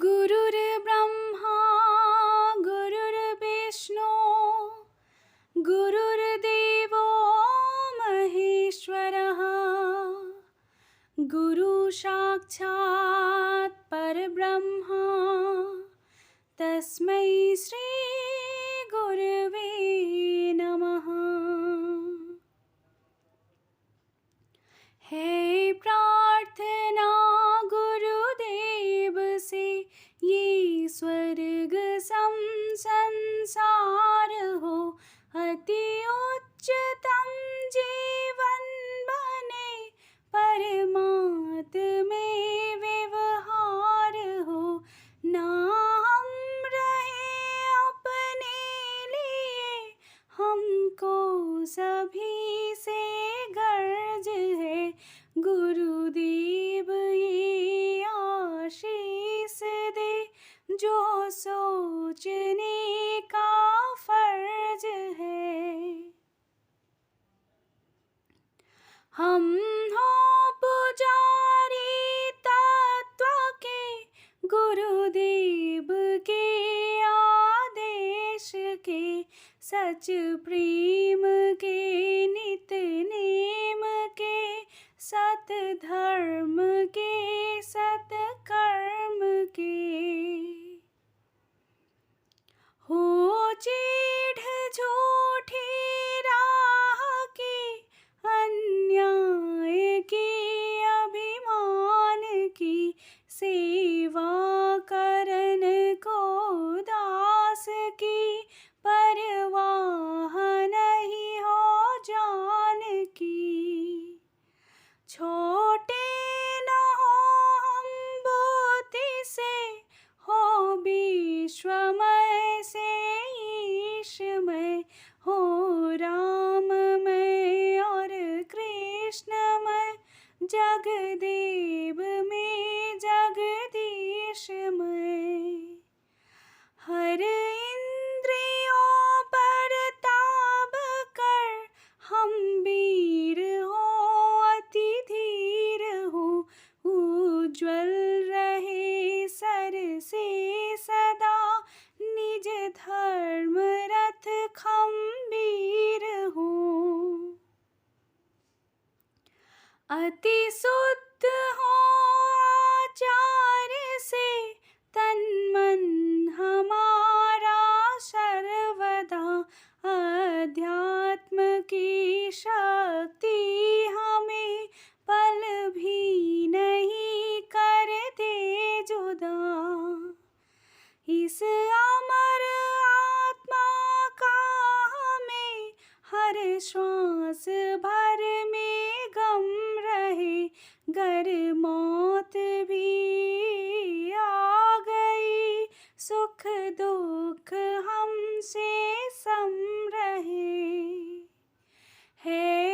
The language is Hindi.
गुरुर्ब्रह्मा गुरुर्विष्णु गुरुर्देवो महेश्वरः गुरु साक्षात् परब्रह्म तस्मै श्री गुरवे नमः। है प्रार्थना गुरुदेव से ये स्वर्ग सम संसार हो, अति उच्चतम जीवन बने, परमात्मे व्यवहार हो, ना हम रहे अपने लिए, हमको सभी से गर्ज है, गुरुदेव ये आशीष दे, जो सोचने का फर्ज है। हम हो पुजारी तत्व के, गुरुदेव के आदेश के, सच प्रेम के नित नेम के, सत धर्म के सत कर्म के। हो चीढ़ झूठी राह की, अन्याय की अभिमान की, सेवा करन को दास की, परवाह नहीं हो जान की। छोटे न हो हम बुद्धि से, हो विश्वमय से ईशमय, हो राममय और कृष्णमय, जगदेव में जगदीशमय। हर इंद्रियों पर ताब कर, हम वीर हो अति धीर हो, उज्ज्वल रहे सर से सदा, निज धर्म रथ खंबीर हो। अति शुद्ध हो आचार से, तन मन हमारा सर्वदा, अध्यात्म की शक्ति हमें पल भी नहीं कर दे जुदा। इस अमर आत्मा का हमें हर श्वास भर में गम रहे, गर मौत भी आ गई, सुख दुख हमसे सम रहे। है